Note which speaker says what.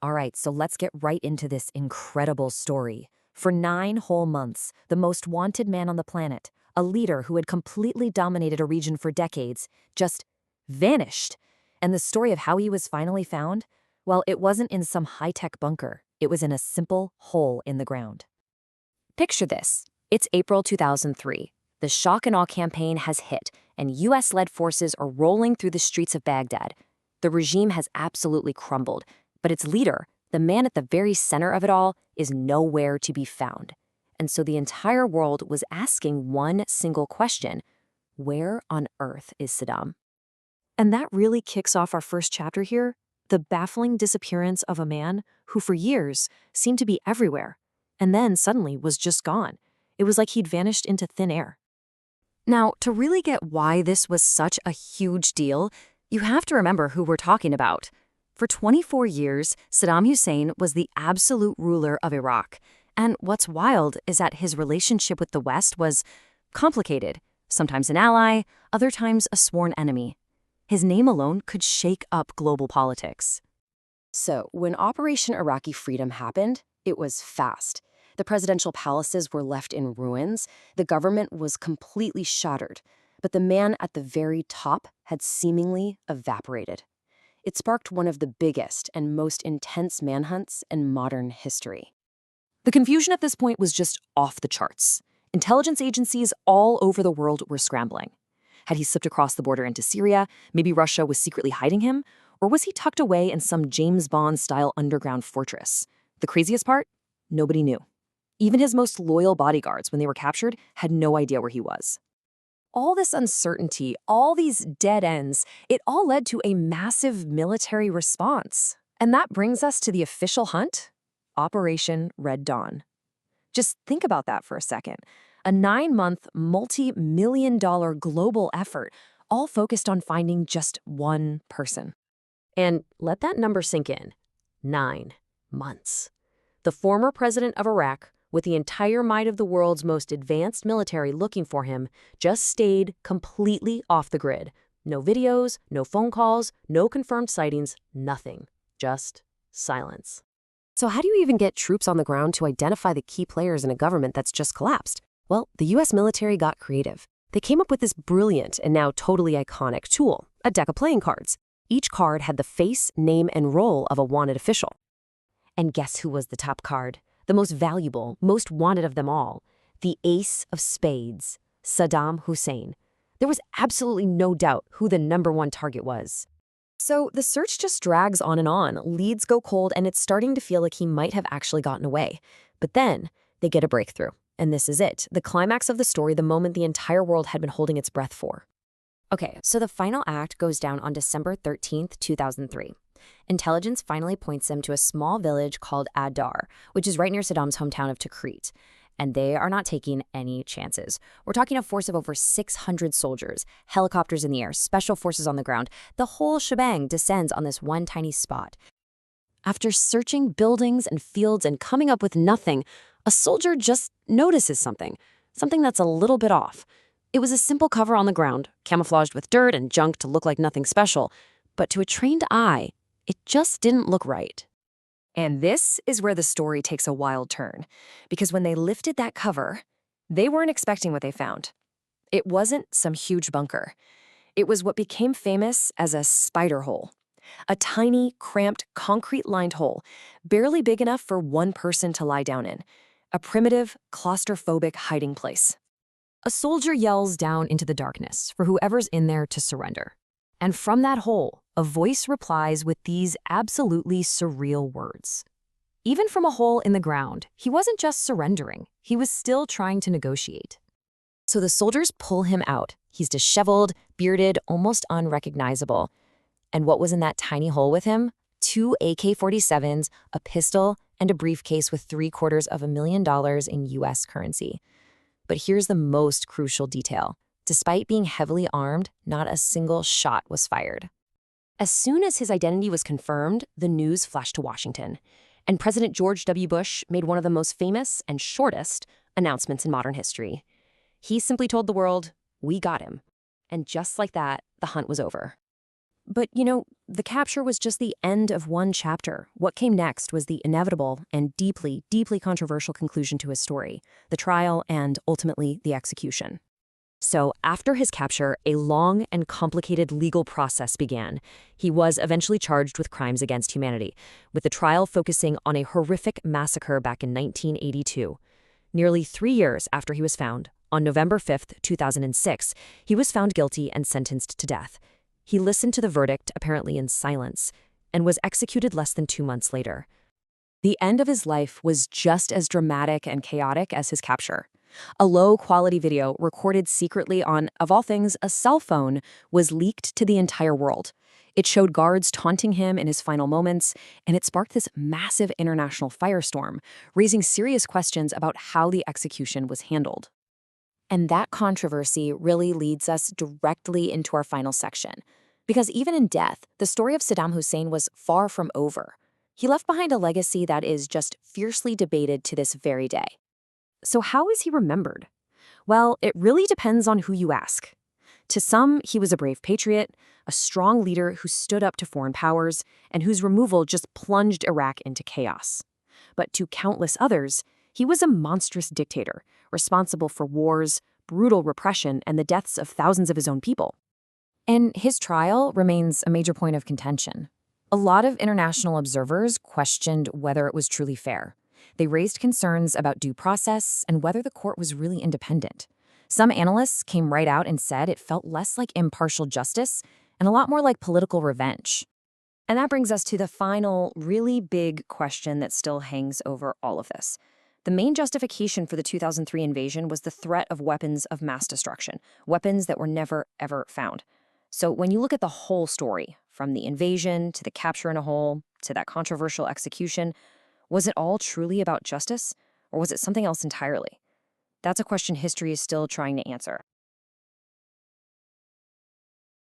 Speaker 1: All right, so let's get right into this incredible story. For 9 whole months, the most wanted man on the planet, a leader who had completely dominated a region for decades, just vanished. And the story of how he was finally found? Well, it wasn't in some high-tech bunker. It was in a simple hole in the ground. Picture this. It's April 2003. The shock and awe campaign has hit, and US-led forces are rolling through the streets of Baghdad. The regime has absolutely crumbled, but its leader, the man at the very center of it all, is nowhere to be found. And so the entire world was asking one single question: where on earth is Saddam? And that really kicks off our first chapter here, the baffling disappearance of a man who for years seemed to be everywhere, and then suddenly was just gone. It was like he'd vanished into thin air. Now, to really get why this was such a huge deal, you have to remember who we're talking about. For 24 years, Saddam Hussein was the absolute ruler of Iraq. And what's wild is that his relationship with the West was complicated, sometimes an ally, other times a sworn enemy. His name alone could shake up global politics. So, when Operation Iraqi Freedom happened, it was fast. The presidential palaces were left in ruins, the government was completely shattered, but the man at the very top had seemingly evaporated. It sparked one of the biggest and most intense manhunts in modern history. The confusion at this point was just off the charts. Intelligence agencies all over the world were scrambling. Had he slipped across the border into Syria? Maybe Russia was secretly hiding him? Or was he tucked away in some James Bond-style underground fortress? The craziest part? Nobody knew. Even his most loyal bodyguards, when they were captured, had no idea where he was. All this uncertainty, all these dead ends, it all led to a massive military response. And that brings us to the official hunt, Operation Red Dawn. Just think about that for a second. A 9-month, multi-million-dollar global effort, all focused on finding just one person. And let that number sink in. 9 months. The former president of Iraq, with the entire might of the world's most advanced military looking for him, just stayed completely off the grid. No videos, no phone calls, no confirmed sightings, nothing. Just silence. So how do you even get troops on the ground to identify the key players in a government that's just collapsed? Well, the US military got creative. They came up with this brilliant and now totally iconic tool, a deck of playing cards. Each card had the face, name, and role of a wanted official. And guess who was the top card? The most valuable, most wanted of them all, the ace of spades, Saddam Hussein. There was absolutely no doubt who the #1 target was. So the search just drags on and on, leads go cold, and it's starting to feel like he might have actually gotten away. But then they get a breakthrough, and this is it, the climax of the story, the moment the entire world had been holding its breath for. Okay, so the final act goes down on December 13th, 2003. Intelligence finally points them to a small village called Adar, which is right near Saddam's hometown of Tikrit. And they are not taking any chances. We're talking a force of over 600 soldiers, helicopters in the air, special forces on the ground. The whole shebang descends on this one tiny spot. After searching buildings and fields and coming up with nothing, a soldier just notices something that's a little bit off. It was a simple cover on the ground, camouflaged with dirt and junk to look like nothing special. But to a trained eye, it just didn't look right. And this is where the story takes a wild turn, because when they lifted that cover, they weren't expecting what they found. It wasn't some huge bunker. It was what became famous as a spider hole. A tiny, cramped, concrete-lined hole, barely big enough for one person to lie down in. A primitive, claustrophobic hiding place. A soldier yells down into the darkness for whoever's in there to surrender. And from that hole, a voice replies with these absolutely surreal words. Even from a hole in the ground, he wasn't just surrendering, he was still trying to negotiate. So the soldiers pull him out. He's disheveled, bearded, almost unrecognizable. And what was in that tiny hole with him? 2 AK-47s, a pistol, and a briefcase with $750,000 in US currency. But here's the most crucial detail. Despite being heavily armed, not a single shot was fired. As soon as his identity was confirmed, the news flashed to Washington, and President George W. Bush made one of the most famous and shortest announcements in modern history. He simply told the world, "We got him." And just like that, the hunt was over. But, the capture was just the end of one chapter. What came next was the inevitable and deeply, deeply controversial conclusion to his story, the trial and, ultimately, the execution. So, after his capture, a long and complicated legal process began. He was eventually charged with crimes against humanity, with the trial focusing on a horrific massacre back in 1982. Nearly 3 years after he was found, on November 5, 2006, he was found guilty and sentenced to death. He listened to the verdict, apparently in silence, and was executed less than 2 months later. The end of his life was just as dramatic and chaotic as his capture. A low-quality video recorded secretly on, of all things, a cell phone was leaked to the entire world. It showed guards taunting him in his final moments, and it sparked this massive international firestorm, raising serious questions about how the execution was handled. And that controversy really leads us directly into our final section. Because even in death, the story of Saddam Hussein was far from over. He left behind a legacy that is just fiercely debated to this very day. So how is he remembered? Well, it really depends on who you ask. To some, he was a brave patriot, a strong leader who stood up to foreign powers, and whose removal just plunged Iraq into chaos. But to countless others, he was a monstrous dictator, responsible for wars, brutal repression, and the deaths of thousands of his own people. And his trial remains a major point of contention. A lot of international observers questioned whether it was truly fair. They raised concerns about due process and whether the court was really independent. Some analysts came right out and said it felt less like impartial justice and a lot more like political revenge. And that brings us to the final, really big question that still hangs over all of this. The main justification for the 2003 invasion was the threat of weapons of mass destruction, weapons that were never, ever found. So when you look at the whole story, from the invasion to the capture in a whole to that controversial execution, was it all truly about justice, or was it something else entirely? That's a question history is still trying to answer.